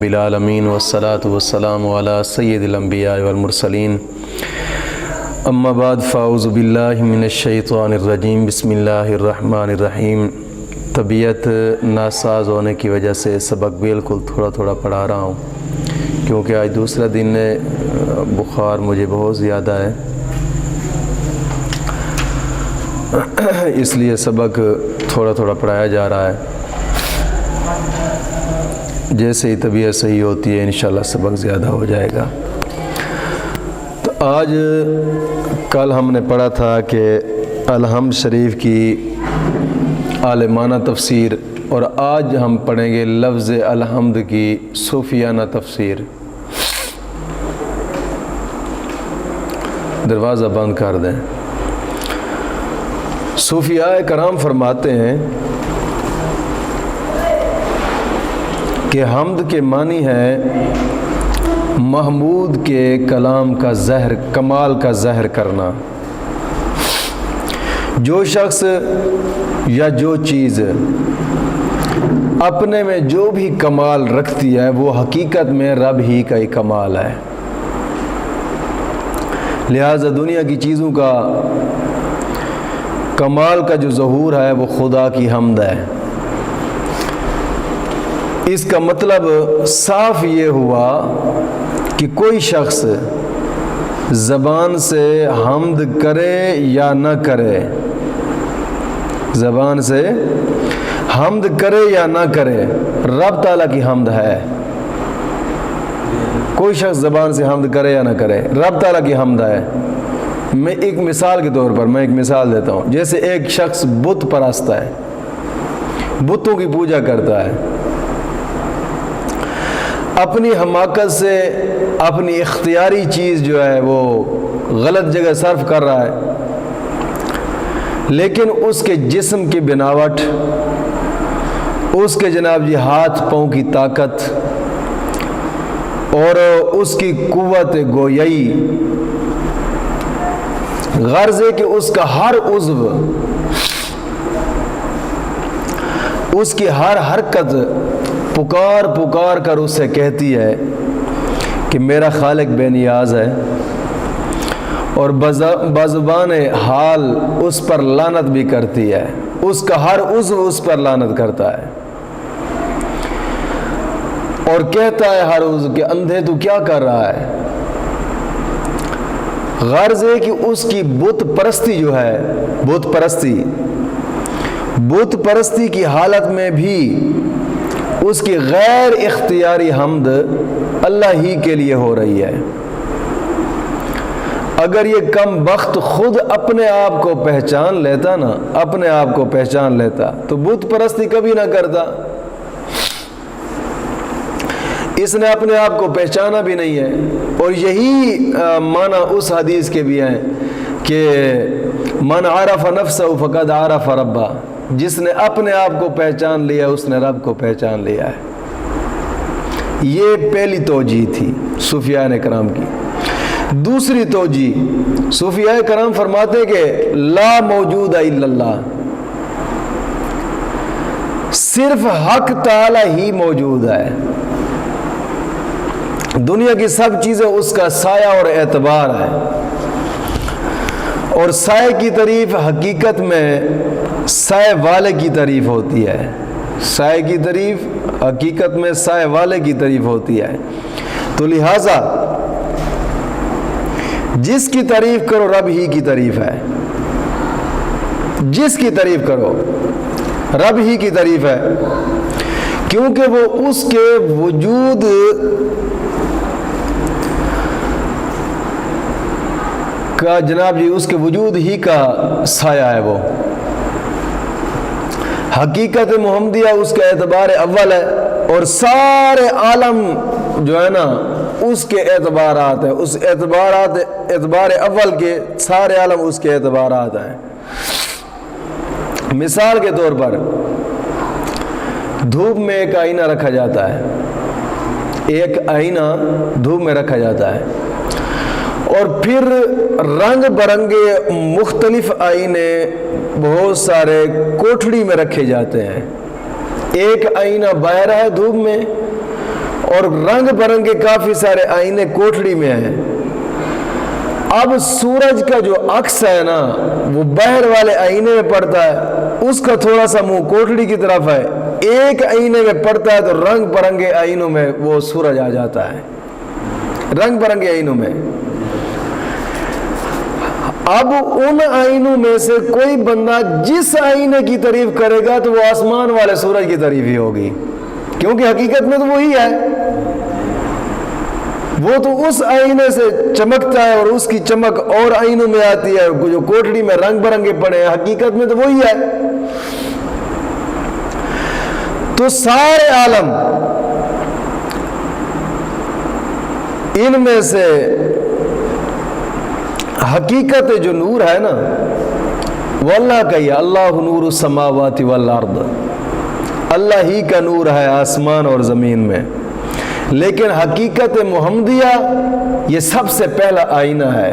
بالعالمین والصلاة والسلام علی سید الانبیاء والمرسلین اما بعد فاعوذ باللہ من الشیطان الرجیم بسم اللہ الرحمن الرحیم۔ طبیعت ناساز ہونے کی وجہ سے سبق بالکل تھوڑا تھوڑا پڑھا رہا ہوں کیونکہ آج دوسرا دن ہے، بخار مجھے بہت زیادہ ہے، اس لیے سبق تھوڑا تھوڑا پڑھایا جا رہا ہے۔ جیسے ہی طبیعت صحیح ہوتی ہے انشاءاللہ سبق زیادہ ہو جائے گا۔ تو آج کل ہم نے پڑھا تھا کہ الحمد شریف کی عالمانہ تفسیر، اور آج ہم پڑھیں گے لفظ الحمد کی صوفیانہ تفسیر۔ دروازہ بند کر دیں۔ صوفیاء کرام فرماتے ہیں کہ حمد کے معنی ہے محمود کے کلام کا زہر، کمال کا زہر کرنا۔ جو شخص یا جو چیز اپنے میں جو بھی کمال رکھتی ہے وہ حقیقت میں رب ہی کا ہی کمال ہے۔ لہذا دنیا کی چیزوں کا کمال کا جو ظہور ہے وہ خدا کی حمد ہے۔ اس کا مطلب صاف یہ ہوا کہ کوئی شخص زبان سے حمد کرے یا نہ کرے، زبان سے حمد کرے یا نہ کرے، رب تعالیٰ کی حمد ہے۔ کوئی شخص زبان سے حمد کرے یا نہ کرے، رب تعالیٰ کی حمد ہے۔ میں ایک مثال کے طور پر میں ایک مثال دیتا ہوں۔ جیسے ایک شخص بت پرست ہے، بتوں کی پوجا کرتا ہے، اپنی حماقت سے اپنی اختیاری چیز جو ہے وہ غلط جگہ صرف کر رہا ہے، لیکن اس کے جسم کی بناوٹ، اس کے جناب جی ہاتھ پاؤں کی طاقت اور اس کی قوت گویائی، غرض ہے کہ اس کا ہر عضو، اس کی ہر حرکت پکار پکار کر اس سے کہتی ہے کہ میرا خالق بے نیاز ہے، اور بزبان حال اس پر لعنت بھی کرتی ہے، اس کا ہر عضو اس پر لعنت کرتا ہے، اور کہتا ہے ہر عضو کہ اندھے تو کیا کر رہا ہے۔ غرض ہے کہ اس کی بت پرستی جو ہے، بت پرستی کی حالت میں بھی اس کی غیر اختیاری حمد اللہ ہی کے لیے ہو رہی ہے۔ اگر یہ کم بخت خود اپنے آپ کو پہچان لیتا نا، اپنے آپ کو پہچان لیتا تو بت پرستی کبھی نہ کرتا۔ اس نے اپنے آپ کو پہچانا بھی نہیں ہے، اور یہی معنی اس حدیث کے بھی ہیں کہ من عرف نفسہ فقد عرف ربہ، جس نے اپنے آپ کو پہچان لیا اس نے رب کو پہچان لیا ہے۔ یہ پہلی توجیہ تھی صوفیاء کرام کی۔ دوسری توجیہ، صوفیاء کرام فرماتے کہ لا موجود الا اللہ، صرف حق تعالی ہی موجود ہے، دنیا کی سب چیزیں اس کا سایہ اور اعتبار ہے، اور سائے کی تعریف حقیقت میں سائے والے کی تعریف ہوتی ہے، سائے کی تعریف حقیقت میں سائے والے کی تعریف ہوتی ہے۔ تو لہٰذا جس کی تعریف کرو رب ہی کی تعریف ہے، جس کی تعریف کرو رب ہی کی تعریف ہے، کیونکہ وہ اس کے وجود کا جناب جی اس کے وجود ہی کا سایہ ہے، وہ حقیقت محمدیہ اس کا اعتبار اول ہے، اور سارے عالم جو ہے نا اس کے اعتبارات ہیں، اس اعتبار اول کے سارے عالم اس کے اعتبارات ہیں۔ مثال کے طور پر دھوپ میں ایک آئینہ رکھا جاتا ہے، ایک آئینہ دھوپ میں رکھا جاتا ہے، اور پھر رنگ برنگے مختلف آئینے بہت سارے کوٹھڑی میں رکھے جاتے ہیں۔ ایک آئینہ باہر ہے دھوپ میں، اور رنگ برنگے کافی سارے آئینے کوٹڑی میں ہیں۔ اب سورج کا جو عکس ہے نا وہ باہر والے آئینے میں پڑتا ہے، اس کا تھوڑا سا منہ کوٹڑی کی طرف ہے، ایک آئینے میں پڑتا ہے تو رنگ برنگے آئینوں میں وہ سورج آ جاتا ہے، رنگ برنگے آئینوں میں۔ اب ان آئینوں میں سے کوئی بندہ جس آئینے کی تعریف کرے گا تو وہ آسمان والے سورج کی تعریف ہی ہوگی، کیونکہ حقیقت میں تو وہی ہے، وہ تو اس آئینے سے چمکتا ہے اور اس کی چمک اور آئینوں میں آتی ہے، جو کوٹڑی میں رنگ برنگے پڑے ہیں حقیقت میں تو وہی ہے۔ تو سارے عالم ان میں سے حقیقت جو نور ہے نا وہ اللہ کا ہی، اللہ نور السماوات والارض، اللہ ہی کا نور ہے آسمان اور زمین میں، لیکن حقیقت محمدیہ یہ سب سے پہلا آئینہ ہے،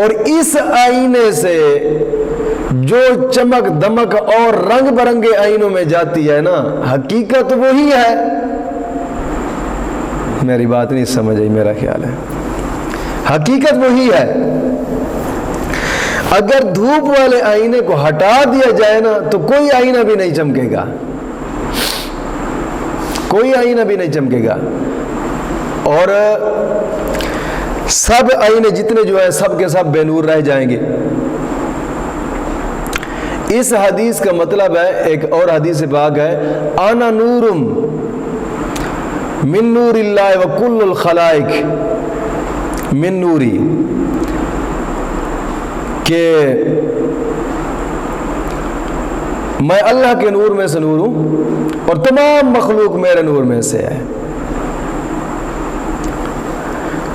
اور اس آئینے سے جو چمک دمک اور رنگ برنگے آئینوں میں جاتی ہے نا حقیقت وہی ہے۔ میری بات نہیں سمجھ آئی، میرا خیال ہے حقیقت وہی ہے۔ اگر دھوپ والے آئینے کو ہٹا دیا جائے نا تو کوئی آئینہ بھی نہیں چمکے گا، کوئی آئینہ بھی نہیں چمکے گا، اور سب آئینے جتنے جو ہیں سب کے سب بے نور رہ جائیں گے۔ اس حدیث کا مطلب ہے، ایک اور حدیث پاک ہے، انا نور من نور اللہ وکل الخلائق من نوری، کہ میں اللہ کے نور میں سے نور ہوں اور تمام مخلوق میرے نور میں سے ہے۔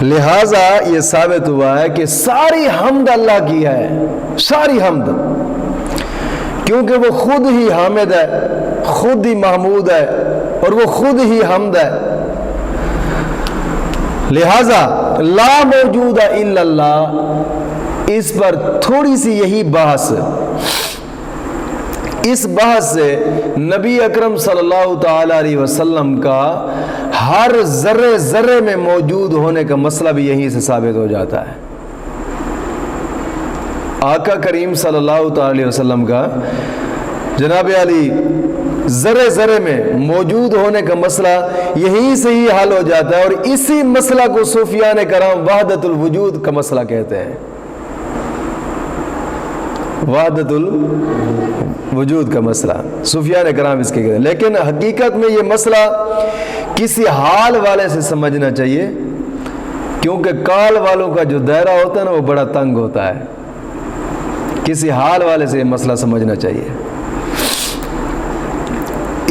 لہذا یہ ثابت ہوا ہے کہ ساری حمد اللہ کی ہے، ساری حمد، کیونکہ وہ خود ہی حامد ہے، خود ہی محمود ہے، اور وہ خود ہی حمد ہے۔ لہذا لا موجود الا اللہ، اس پر تھوڑی سی یہی بحث، اس بحث سے نبی اکرم صلی اللہ تعالی علیہ وسلم کا ہر ذرے ذرے میں موجود ہونے کا مسئلہ بھی یہیں سے ثابت ہو جاتا ہے۔ آقا کریم صلی اللہ تعالی علیہ وسلم کا جناب علی ذرے ذرے میں موجود ہونے کا مسئلہ یہیں سے ہی حل ہو جاتا ہے، اور اسی مسئلہ کو صوفیان کرام وحدت الوجود کا مسئلہ کہتے ہیں، وحدت الوجود کا مسئلہ صوفیان کرام اس کے کہتے ہیں۔ لیکن حقیقت میں یہ مسئلہ کسی حال والے سے سمجھنا چاہیے، کیونکہ کال والوں کا جو دائرہ ہوتا ہے نا وہ بڑا تنگ ہوتا ہے، کسی حال والے سے یہ مسئلہ سمجھنا چاہیے۔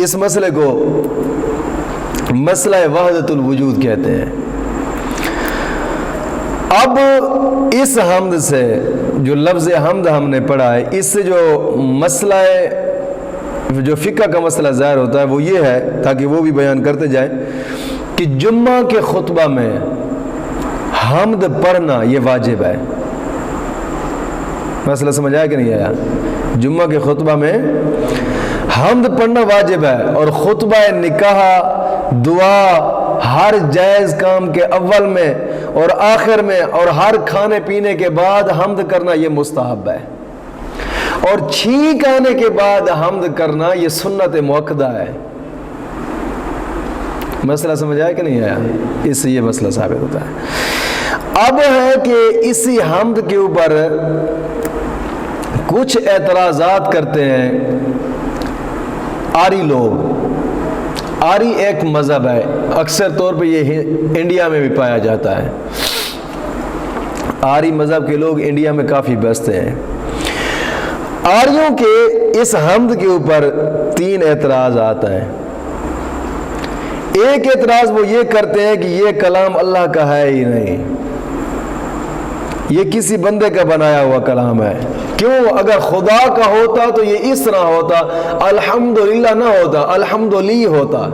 اس مسئلے کو مسئلہ وحدت الوجود کہتے ہیں۔ اب اس حمد سے، جو لفظ حمد ہم نے پڑھا ہے، اس سے جو مسئلہ جو فقہ کا مسئلہ ظاہر ہوتا ہے وہ یہ ہے، تاکہ وہ بھی بیان کرتے جائیں، کہ جمعہ کے خطبہ میں حمد پڑھنا یہ واجب ہے۔ مسئلہ سمجھ آیا کہ نہیں آیا؟ جمعہ کے خطبہ میں حمد پڑھنا واجب ہے، اور خطبہ نکاح، دعا، ہر جائز کام کے اول میں اور آخر میں اور ہر کھانے پینے کے بعد حمد کرنا یہ مستحب ہے، اور چھینک آنے کے بعد حمد کرنا یہ سنت مؤکدہ ہے۔ مسئلہ سمجھ آیا کہ نہیں آیا؟ اس سے یہ مسئلہ ثابت ہوتا ہے۔ اب ہے کہ اسی حمد کے اوپر کچھ اعتراضات کرتے ہیں آری لوگ۔ آری ایک مذہب ہے، اکثر طور پہ یہ انڈیا میں بھی پایا جاتا ہے۔ آری مذہب کے لوگ انڈیا میں کافی بستے ہیں۔ آریوں کے اس حمد کے اوپر تین اعتراضات ہیں۔ ایک اعتراض وہ یہ کرتے ہیں کہ یہ کلام اللہ کا ہے ہی نہیں، یہ کسی بندے کا بنایا ہوا کلام ہے۔ کیوں؟ اگر خدا کا ہوتا تو یہ اس طرح ہوتا، الحمدللہ نہ ہوتا، الحمدلی ہوتا۔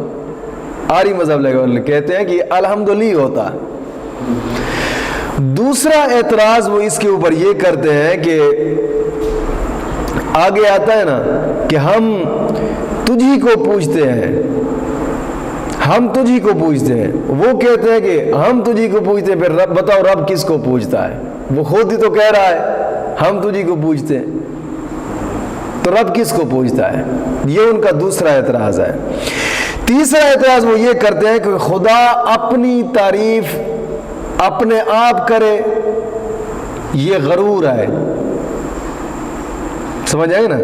آری مذہب کہتے ہیں کہ الحمدلی ہوتا۔ دوسرا اعتراض وہ اس کے اوپر یہ کرتے ہیں کہ آگے آتا ہے نا کہ ہم تجھی کو پوچھتے ہیں، ہم تجھی کو پوجتے ہیں. وہ کہتے ہیں کہ ہم تجھی کو پوجتے ہیں. پھر رب بتاؤ رب کس کو پوجتا ہے؟ وہ خود ہی تو کہہ رہا ہے ہم تجھی کو پوجتے ہیں، تو رب کس کو پوجتا ہے؟ یہ ان کا دوسرا اعتراض ہے. تیسرا اعتراض وہ یہ کرتے ہیں کہ خدا اپنی تعریف اپنے آپ کرے، یہ غرور ہے. سمجھ آئے نا؟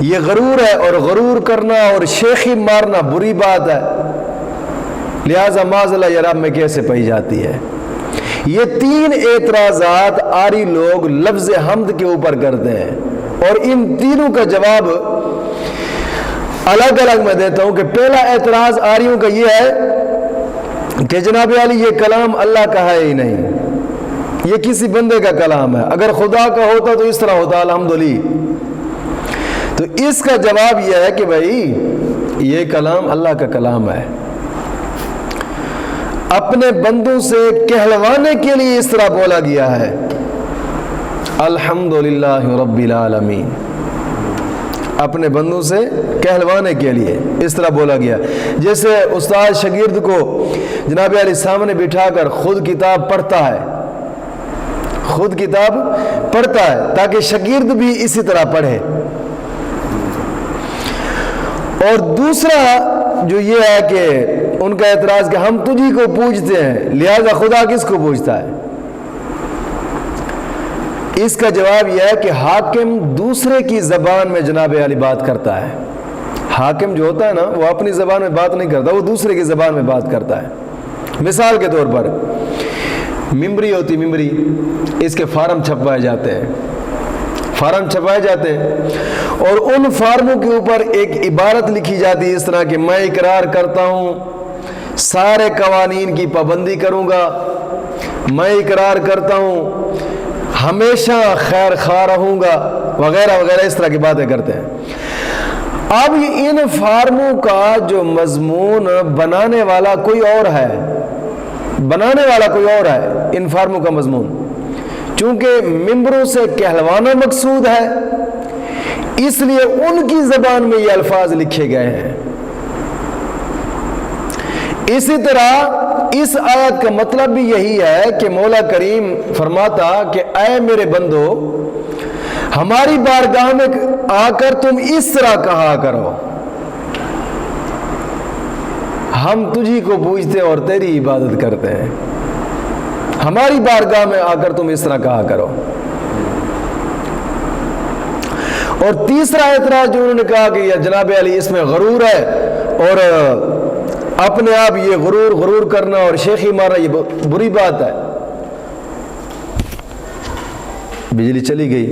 یہ غرور ہے، اور غرور کرنا اور شیخی مارنا بری بات ہے. لہذا معاذاللہ یہ رب میں کیسے پائی جاتی ہے؟ یہ تین اعتراضات آری لوگ لفظ حمد کے اوپر کرتے ہیں، اور ان تینوں کا جواب الگ الگ میں دیتا ہوں. کہ پہلا اعتراض آریوں کا یہ ہے کہ جناب علی یہ کلام اللہ کا ہے ہی نہیں، یہ کسی بندے کا کلام ہے. اگر خدا کا ہوتا تو اس طرح ہوتا الحمدللہ. تو اس کا جواب یہ ہے کہ بھائی یہ کلام اللہ کا کلام ہے، اپنے بندوں سے کہلوانے کے لیے اس طرح بولا گیا ہے. الحمدللہ رب العالمین، اپنے بندوں سے کہلوانے کے لیے اس طرح بولا گیا. جیسے استاد شاگرد کو جناب علی سامنے بٹھا کر خود کتاب پڑھتا ہے، خود کتاب پڑھتا ہے تاکہ شاگرد بھی اسی طرح پڑھے. اور دوسرا جو یہ ہے کہ ان کا اعتراض کہ ہم تجھی کو پوجتے ہیں، لہذا خدا کس کو پوجتا ہے؟ اس کا جواب یہ ہے کہ حاکم دوسرے کی زبان میں جناب علی بات کرتا ہے. حاکم جو ہوتا ہے نا وہ اپنی زبان میں بات نہیں کرتا، وہ دوسرے کی زبان میں بات کرتا ہے. مثال کے طور پر ممبری ہوتی، ممبری، اس کے فارم چھپوائے جاتے ہیں، فارم چھپائے جاتے ہیں، اور ان فارموں کے اوپر ایک عبارت لکھی جاتی ہے اس طرح کہ میں اقرار کرتا ہوں سارے قوانین کی پابندی کروں گا، میں اقرار کرتا ہوں ہمیشہ خیر خواہ رہوں گا، وغیرہ وغیرہ اس طرح کی باتیں کرتے ہیں. اب ان فارموں کا جو مضمون بنانے والا کوئی اور ہے، بنانے والا کوئی اور ہے ان فارموں کا مضمون، چونکہ ممبروں سے کہلوانا مقصود ہے اس لیے ان کی زبان میں یہ الفاظ لکھے گئے ہیں. اسی طرح اس آیت کا مطلب بھی یہی ہے کہ مولا کریم فرماتا کہ اے میرے بندو ہماری بارگاہ میں آ کر تم اس طرح کہا کرو، ہم تجھی کو پوجتے اور تیری عبادت کرتے ہیں، ہماری بارگاہ میں آ کر تم اس طرح کہا کرو. اور تیسرا اعتراض جو انہوں نے کہا کہ یہ جناب علی اس میں غرور ہے، اور اپنے آپ یہ غرور کرنا اور شیخی مارنا یہ بری بات ہے. بجلی چلی گئی.